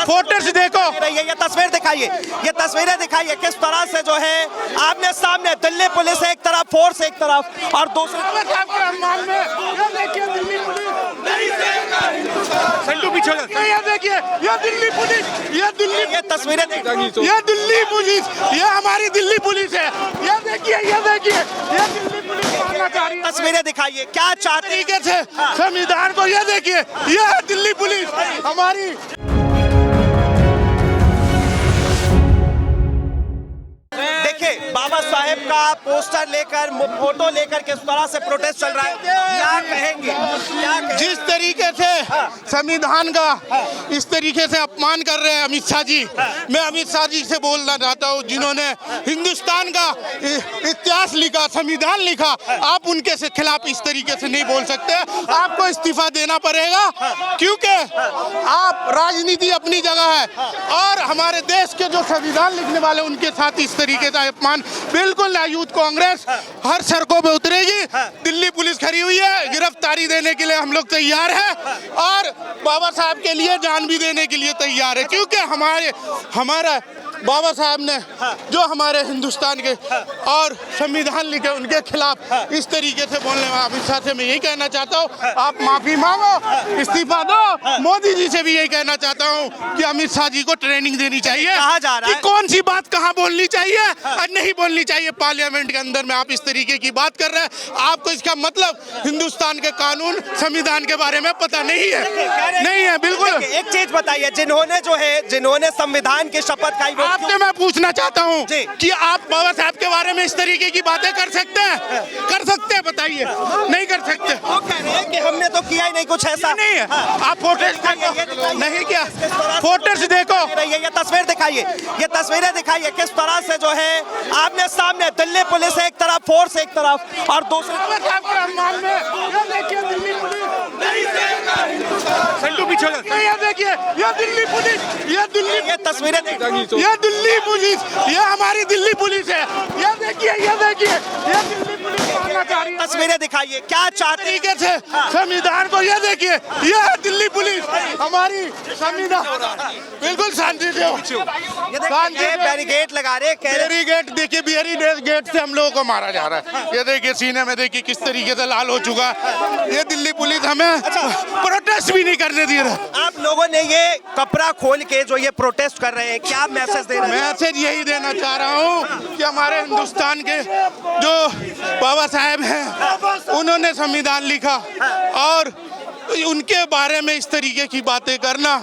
Photos देखो, ये तस्वीर दिखाइए, ये तस्वीरें दिखाइए किस तरह से जो है आमने सामने दिल्ली पुलिस एक तरफ, फोर्स एक तरफ और दूसरी संडू पीछे ये देखिए, ये दिल्ली पुलिस, ये तस्वीरें ये दिल्ली पुलिस, ये हमारी दिल्ली पुलिस है। ये देखिए, ये देखिए, ये दिल्ली पुलिस मारना चाह रही है। तस्वीरें दिखाइए, क्या चाहते तरीके से संविधान को, ये देखिए, ये है दिल्ली पुलिस हमारी। देखिए बाबा साहेब का पोस्टर लेकर, फोटो लेकर किस तरह से प्रोटेस्ट चल रहा है, क्या कहेंगे, क्या कहेंगे? जिस तरीके से संविधान का इस तरीके से अपमान कर रहे हैं अमित शाह जी, मैं अमित शाह जी से बोलना चाहता हूँ जिन्होंने हिंदुस्तान का इतिहास लिखा, संविधान लिखा, आप उनके से खिलाफ इस तरीके से नहीं बोल सकते। आपको इस्तीफा देना पड़ेगा क्योंकि आप राजनीति अपनी जगह है और हमारे देश के जो संविधान लिखने वाले उनके साथ इस तरीके का अपमान बिल्कुल ना। यूथ कांग्रेस हर सड़कों पे उतरेगी, दिल्ली पुलिस खड़ी हुई है, गिरफ्तारी देने के लिए हम लोग तैयार हैं और बाबा साहब के लिए जान भी देने के लिए तैयार है क्योंकि हमारा बाबा साहब ने जो हमारे हिंदुस्तान के और संविधान लिखे उनके खिलाफ इस तरीके से बोलने वाला अमित शाह से मैं यही कहना चाहता हूँ, आप माफी मांगो, इस्तीफा दो। मोदी जी से भी यही कहना चाहता हूँ कि अमित शाह जी को ट्रेनिंग देनी चाहिए कहा जा रहा है कि कौन सी बात कहाँ बोलनी चाहिए और नहीं बोलनी चाहिए। पार्लियामेंट के अंदर में आप इस तरीके की बात कर रहे हैं, आपको इसका मतलब हिंदुस्तान के कानून संविधान के बारे में पता नहीं है बिल्कुल। एक चीज बताइए, जिन्होंने संविधान की शपथ खाई, आपसे मैं पूछना चाहता हूँ कि आप बाबा साहब के बारे में इस तरीके की बातें कर सकते हैं बताइए? नहीं कर सकते। वो कह रहे हैं कि हमने तो किया ही नहीं कुछ ऐसा। नहीं है, आप फोटोज नहीं किया, फोटोज देखो, ये तस्वीर दिखाइए, ये तस्वीरें दिखाइए किस तरह से जो है आमने सामने दिल्ली पुलिस एक तरफ, फोर्स एक तरफ और दूसरी संडू पीछे ये देखिए, ये दिल्ली पुलिस, ये तस्वीरें ये दिल्ली पुलिस, ये हमारी दिल्ली पुलिस है। ये देखिए, ये देखिए, ये दिल्ली पुलिस मारना चाह रही है। तस्वीरें दिखाइए, क्या चाहते तरीके से संविधान को, ये देखिए, ये है दिल्ली पुलिस हमारी संविधान। बिल्कुल शांति से, ये बैरिकेड लगा रहे, बैरिकेड देखिए, बैरिकेड से हम लोगों को मारा जा रहा है। ये देखिए सीने में देखिए किस तरीके से लाल हो चुका है। ये दिल्ली पुलिस हमें प्रोटेस्ट भी नहीं करने दे रहा। आप लोगों ने ये कपड़ा खोल के जो ये प्रोटेस्ट कर रहे हैं, क्या मैसेज दे रहे हैं? मैसेज यही देना चाह रहा हूँ कि हमारे हिंदुस्तान के जो बाबा साहेब हैं उन्होंने संविधान लिखा और उनके बारे में इस तरीके की बातें करना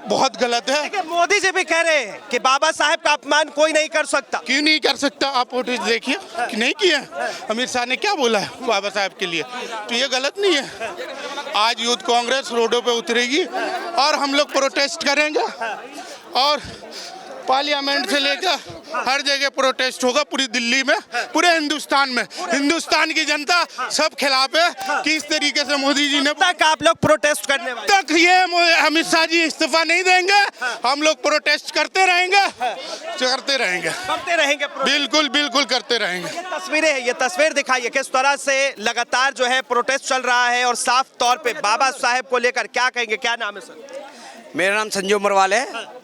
बहुत गलत है। मोदी जी भी कह रहे हैं कि बाबा साहेब का अपमान कोई नहीं कर सकता। क्यों नहीं कर सकता? आप फोटो देखिए कि नहीं किया। अमित शाह ने क्या बोला है बाबा साहब के लिए, तो ये गलत नहीं है। आज यूथ कांग्रेस रोडों पे उतरेगी और हम लोग प्रोटेस्ट करेंगे और पार्लियामेंट से लेकर हर जगह प्रोटेस्ट होगा, पूरी दिल्ली में, पूरे हिंदुस्तान में। हिंदुस्तान की जनता सब खिलाफ है कि इस तरीके से मोदी जी ने तक आप लोग प्रोटेस्ट करने वाले तक ये अमित शाह जी इस्तीफा नहीं देंगे, हम लोग प्रोटेस्ट करते रहेंगे। बिल्कुल बिल्कुल करते रहेंगे। ये तस्वीरें है, ये तस्वीर दिखाइए किस तरह से लगातार जो है प्रोटेस्ट चल रहा है और साफ तौर पे बाबा साहेब को लेकर क्या कहेंगे? क्या नाम है सर? मेरा नाम संजू मरवाल है।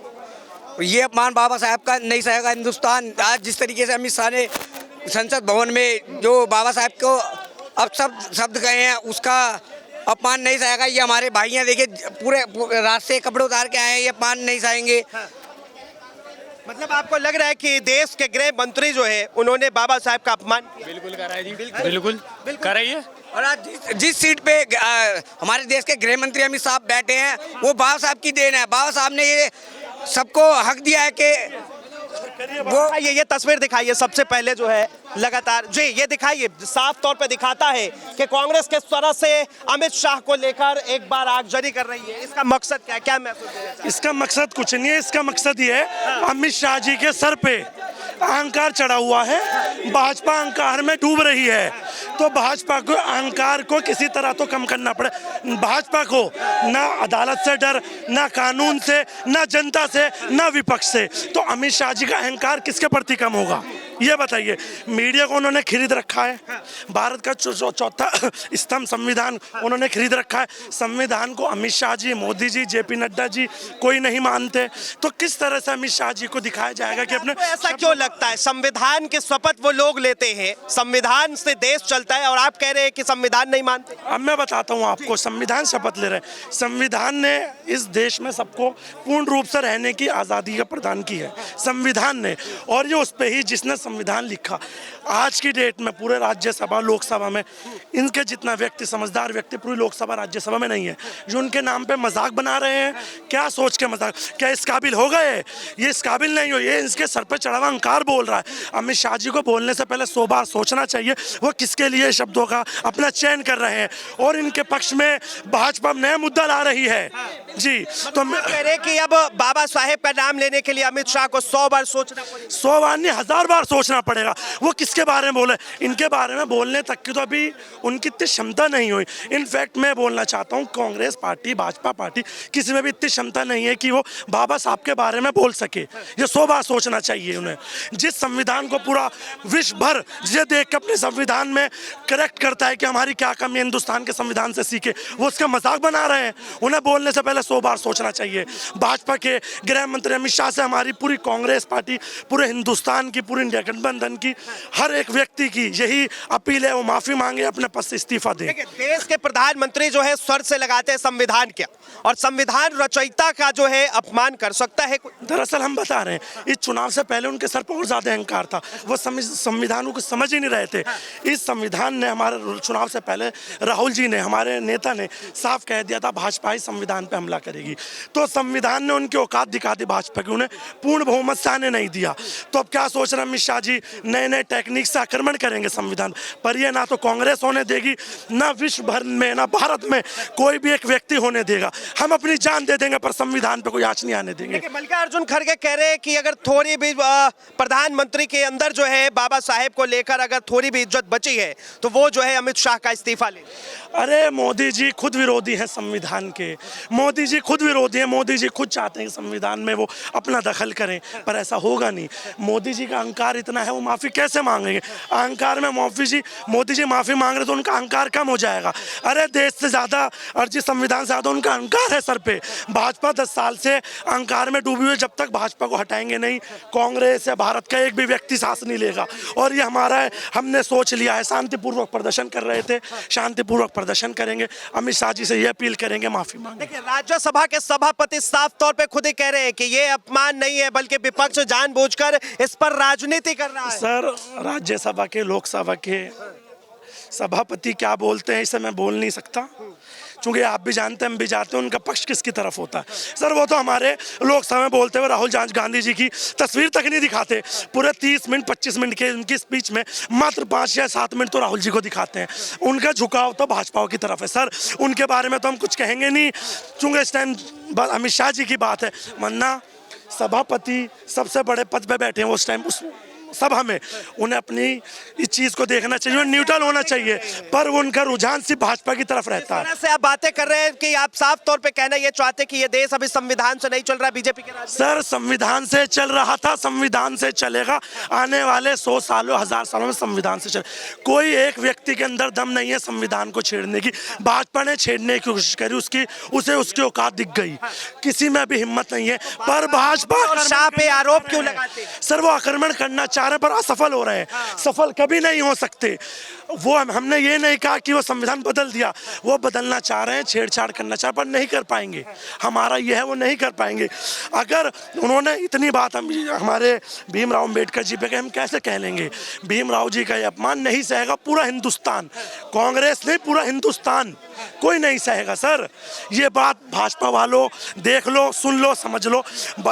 ये अपमान बाबा साहब का नहीं सहेगा हिंदुस्तान। आज जिस तरीके से अमित शाह ने संसद भवन में जो बाबा साहब को अब शब्द कहे हैं उसका अपमान नहीं सहेगा। ये हमारे भाई हैं, देखिए पूरे रात से कपड़े उतार के आए हैं, ये अपमान नहीं सहेंगे। मतलब आपको लग रहा है कि देश के गृह मंत्री जो है उन्होंने बाबा साहब का अपमान किया? बिल्कुल कर रहा है जी, बिल्कुल कर रही है। और आज जिस सीट पे हमारे देश के गृह मंत्री अमित शाह बैठे हैं वो बाबा साहब की देन है। बाबा साहब ने ये सबको हक दिया है कि वो ये तस्वीर दिखाइए सबसे पहले जो है लगातार जी, ये दिखाइए, साफ तौर पे दिखाता है कि कांग्रेस किस तरह से अमित शाह को लेकर एक बार आगजनी कर रही है। इसका मकसद क्या है, क्या मैसेज? इसका मकसद कुछ नहीं है, इसका मकसद ये है अमित शाह जी के सर पे अहंकार चढ़ा हुआ है, भाजपा अहंकार में डूब रही है, तो भाजपा को अहंकार को किसी तरह तो कम करना पड़े। भाजपा को ना अदालत से डर, ना कानून से, ना जनता से, ना विपक्ष से, तो अमित शाह जी का अहंकार किसके प्रति कम होगा? ये बताइए, मीडिया को उन्होंने खरीद रखा है, भारत का चौथा स्तंभ संविधान उन्होंने खरीद रखा है। संविधान को अमित शाह जी, मोदी जी, जेपी नड्डा जी कोई नहीं मानते, तो किस तरह से अमित शाह जी को दिखाया जाएगा कि अपने ऐसा क्यों लगता है? संविधान के शपथ वो लोग लेते हैं, संविधान से देश चलता है, और आप कह रहे हैं कि संविधान नहीं मानते। अब मैं बताता हूँ आपको, संविधान शपथ ले रहे हैं। संविधान ने इस देश में सबको पूर्ण रूप से रहने की आज़ादी का प्रदान की है, संविधान ने। और ये उस पे ही जिसने संविधान लिखा, आज की डेट में पूरे राज्यसभा लोकसभा में इनके जितना व्यक्ति, समझदार व्यक्ति पूरी लोकसभा राज्यसभा में नहीं है, जो उनके नाम पे मजाक बना रहे हैं। क्या सोच के मजाक? क्या इस काबिल हो गए? ये इस काबिल नहीं हो, ये इसके सर पे चढ़ा हुआ अहंकार बोल रहा है। अमित शाह जी को बोलने से पहले 100 बार सोचना चाहिए वो किसके लिए शब्दों का अपना चयन कर रहे हैं। और इनके पक्ष में भाजपा नया मुद्दा ला रही है जी। तो आप कह रहे हैं कि अब बाबा साहेब का नाम लेने के लिए अमित शाह को 100 बार सोचना पड़ेगा। 100 बार नहीं, 1000 बार सोचना पड़ेगा। वो किसके बारे में बोले? इनके बारे में बोलने तक की तो अभी उनकी इतनी क्षमता नहीं हुई। इनफैक्ट मैं बोलना चाहता हूँ, कांग्रेस पार्टी, भाजपा पार्टी, किसी में भी इतनी क्षमता नहीं है कि वो बाबा साहब के बारे में बोल सके। ये 100 बार सोचना चाहिए उन्हें। जिस संविधान को पूरा विश्व भर जिसे देख के अपने संविधान में करेक्ट करता है कि हमारी क्या कमी है, हिंदुस्तान के संविधान से सीखे, वो उसका मजाक बना रहे हैं। उन्हें बोलने से पहले 100 बार सोचना चाहिए। भाजपा के गृह मंत्री अमित शाह से हमारी पूरी कांग्रेस पार्टी, पूरे हिंदुस्तान की, पूरी इंडिया गठबंधन की, हर एक व्यक्ति की यही अपील है, वो माफी मांगे, अपने पद से इस्तीफा दे। देश के प्रधानमंत्री जो है स्वर से लगाते हैं संविधान क्या, और संविधान रचयिता का जो है अपमान कर सकता है। दरअसल हम बता रहे हैं, इस चुनाव से पहले उनके सर पर और ज्यादा अहंकार था, वो संविधान को समझ ही नहीं रहे थे। इस संविधान ने, हमारे चुनाव से पहले राहुल जी ने, हमारे नेता ने साफ कह दिया था भाजपा ही संविधान पे हमला करेगी। तो संविधान ने उनकी औकात दिखा दी भाजपा की, उन्हें पूर्ण बहुमत से आने नहीं दिया। तो अब क्या सोच रहे अमित शाह जी? नए नए टेक्निक से आक्रमण करेंगे संविधान पर। यह ना तो कांग्रेस होने देगी, ना विश्व भर में, ना भारत में कोई भी एक व्यक्ति होने देगा। हम अपनी जान दे देंगे पर संविधान पे कोई आँच नहीं आने देंगे। मल्लिकार्जुन खड़गे कह रहे हैं कि अगर थोड़ी भी प्रधानमंत्री के अंदर जो है बाबा साहेब को लेकर अगर थोड़ी भी इज्जत बची है तो वो जो है अमित शाह का इस्तीफा ले। अरे मोदी जी खुद विरोधी हैं संविधान के, मोदी जी खुद विरोधी हैं। मोदी जी खुद चाहते हैं संविधान में वो अपना दखल करें, पर ऐसा होगा नहीं। मोदी जी का अहंकार इतना है, वो माफ़ी कैसे मांगेंगे? अहंकार में मोदी जी माफ़ी मांग रहे तो उनका अहंकार कम हो जाएगा। अरे देश से ज़्यादा और जिस संविधान से ज़्यादा उनका अहंकार है सर पे। भाजपा 10 साल से अहंकार में डूबी हुई, जब तक भाजपा को हटाएंगे नहीं, कांग्रेस या भारत का एक भी व्यक्ति सांस नहीं लेगा। और ये हमारा है, हमने सोच लिया है। शांतिपूर्वक प्रदर्शन कर रहे थे, शांतिपूर्वक प्रदर्शन करेंगे। अमित शाह जी से ये अपील करेंगे माफी मांगे। देखिए, राज्यसभा के सभापति साफ तौर पे खुद ही कह रहे हैं कि ये अपमान नहीं है, बल्कि विपक्ष जानबूझकर इस पर राजनीति कर रहा है। सर, राज्यसभा के, लोकसभा के सभापति क्या बोलते हैं इसे मैं बोल नहीं सकता, क्योंकि आप भी जानते हैं, हम भी जानते हैं उनका पक्ष किसकी तरफ होता है। सर, वो तो हमारे लोकसभा में बोलते हुए राहुल गांधी जी की तस्वीर तक नहीं दिखाते। पूरे 30 मिनट 25 मिनट के उनकी स्पीच में मात्र 5 या 7 मिनट तो राहुल जी को दिखाते हैं। उनका झुकाव तो भाजपा की तरफ है। सर, उनके बारे में तो हम कुछ कहेंगे नहीं, क्योंकि इस टाइम अमित शाह जी की बात है। वरना सभापति सबसे बड़े पद पे बैठे हैं उस टाइम, उस सभा में, उन्हें अपनी इस चीज को देखना चाहिए, न्यूट्रल होना चाहिए, पर उनका रुझान सिर्फ भाजपा की तरफ रहता है। से आप बातें कर रहे हैं कि आप साफ तौर पे कहना ये चाहते कि ये देश अभी संविधान से नहीं चल रहा, बीजेपी के राज। सर, संविधान से चल रहा था, संविधान से चलेगा। आने वाले 100 सालों, 1000 सालों में संविधान से चले। कोई एक व्यक्ति के अंदर दम नहीं है संविधान को छेड़ने की। भाजपा ने छेड़ने की कोशिश करी, उसे उसकी औकात दिख गई। किसी में भी हिम्मत नहीं है। पर भाजपा शाह पे आरोप क्यों लगाते? सर, वो आक्रमण करना चाह रहे पर असफल हो रहे हैं। सफल कभी नहीं हो सकते। वो हमने ये नहीं कहा कि वो संविधान बदल दिया, वो बदलना चाह रहे हैं, छेड़छाड़ करना चाह रहे, पर नहीं कर पाएंगे। हमारा ये है, वो नहीं कर पाएंगे। अगर उन्होंने इतनी बात हमारे भीमराव अम्बेडकर जी पे कहे, हम कैसे कह लेंगे? भीमराव जी का ये अपमान नहीं सहेगा पूरा हिंदुस्तान, कांग्रेस नहीं, पूरा हिंदुस्तान कोई नहीं सहेगा। सर, ये बात भाजपा वालों देख लो, सुन लो, समझ लो।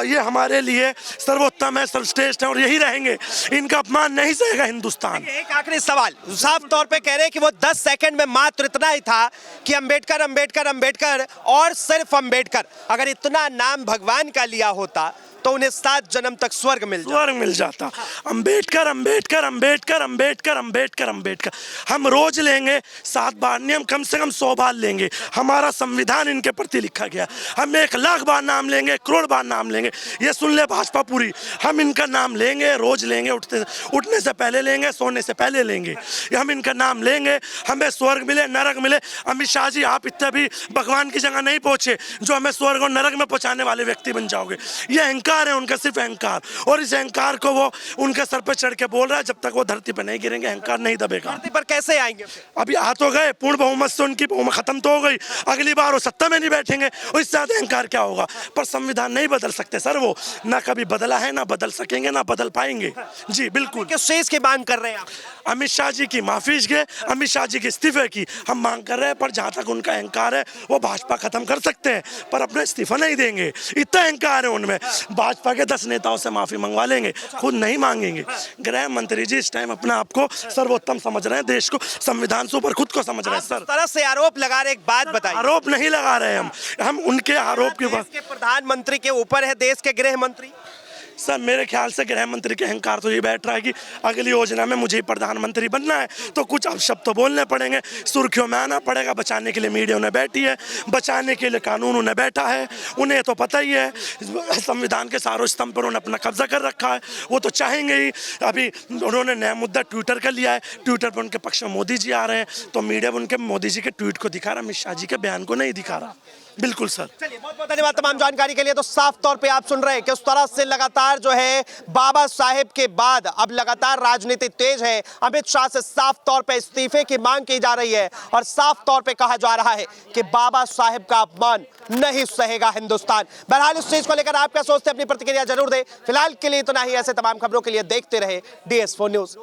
ये हमारे लिए सर्वोत्तम है, सर्वश्रेष्ठ है और यही रहेंगे। इनका अपमान नहीं सहेगा हिंदुस्तान। एक आखिरी सवाल, साफ तौर पे कह रहे हैं कि वो 10 सेकंड में मात्र इतना ही था कि अंबेडकर अंबेडकर अंबेडकर और सिर्फ अंबेडकर। अगर इतना नाम भगवान का लिया होता तो उन्हें 7 जन्म तक स्वर्ग मिल जाता। अंबेडकर अंबेडकर अंबेडकर अंबेडकर अंबेडकर अंबेडकर हम रोज लेंगे, 7 बार नहीं, हम कम से कम 100 बार लेंगे। हमारा संविधान इनके प्रति लिखा गया। हम 1 लाख बार नाम लेंगे, 1 करोड़ बार नाम लेंगे। ये सुन ले भाजपा पूरी, हम इनका नाम लेंगे, रोज लेंगे। लेंगे, उठने से पहले लेंगे, सोने से पहले लेंगे। हम इनका नाम लेंगे, हमें स्वर्ग मिले, नरक मिले। अमित शाह जी, आप इतने भी भगवान की जगह नहीं पहुंचे जो हमें स्वर्ग और नरक में पहुंचाने वाले व्यक्ति बन जाओगे। ये अहंकार है उनका, सिर्फ अहंकार, और इस अहंकार को वो उनके सर पे चढ़ के बोल रहा है। जब तक वो धरती पे नहीं गिरेंगे, अहंकार नहीं दबेगा। धरती पर कैसे आएंगे फिर? अभी आ तो गए, पूर्ण बहुमत से उनकी बहुमत खत्म तो हो गई, अगली बार वो सत्ता में नहीं बैठेंगे, उससे ज्यादा अहंकार क्या होगा। पर संविधान नहीं बदल सकते सर, वो ना कभी बदला है, ना बदल सकेंगे, ना बदल पाएंगे। जी बिल्कुल। किस चीज की मांग कर रहे हैं आप? अमित शाह जी की माफी के, अमित शाह जी के इस्तीफे की हम मांग कर रहे हैं। पर जहां तक उनका अहंकार है, वो भाजपा खत्म कर सकते हैं, पर अपना इस्तीफा नहीं देंगे। इतना अहंकार है उनमें। भाजपा के 10 नेताओं से माफी मंगवा लेंगे, खुद नहीं मांगेंगे। गृह मंत्री जी इस टाइम अपने आप को सर्वोत्तम समझ रहे हैं, देश को, संविधान से ऊपर खुद को समझ रहे हैं सर। तरह से आरोप लगा रहे, एक बात बताइए। आरोप नहीं लगा रहे हम उनके आरोप के बाद। देश के प्रधानमंत्री के ऊपर है देश के गृह मंत्री। सर मेरे ख्याल से गृह मंत्री के अहंकार तो ये बैठ रहा है कि अगली योजना में मुझे प्रधानमंत्री बनना है, तो कुछ अपशब्द तो बोलने पड़ेंगे, सुर्खियों में आना पड़ेगा। बचाने के लिए मीडिया उन्हें बैठी है, बचाने के लिए कानून उन्हें बैठा है। उन्हें तो पता ही है संविधान के सारों स्तंभ पर उन्हें अपना कब्जा कर रखा है, वो तो चाहेंगे ही। अभी उन्होंने नया मुद्दा ट्विटर का लिया है, ट्विटर पर उनके पक्ष में मोदी जी आ रहे हैं, तो मीडिया उनके मोदी जी के ट्वीट को दिखा रहा, अमित शाह जी के बयान को नहीं दिखा रहा। बिल्कुल सर। चलिए, बहुत बहुत धन्यवाद तमाम जानकारी के लिए। तो साफ तौर पे आप सुन रहे हैं कि उस तरह से लगातार जो है बाबा साहेब के बाद अब लगातार राजनीति तेज है। अमित शाह से साफ तौर पे इस्तीफे की मांग की जा रही है और साफ तौर पे कहा जा रहा है कि बाबा साहेब का अपमान नहीं सहेगा हिंदुस्तान। बहरहाल इस चीज को लेकर आप क्या सोचते हैं, अपनी प्रतिक्रिया जरूर दें। फिलहाल के लिए इतना ही। ऐसे तमाम खबरों के लिए देखते रहे DS4 न्यूज।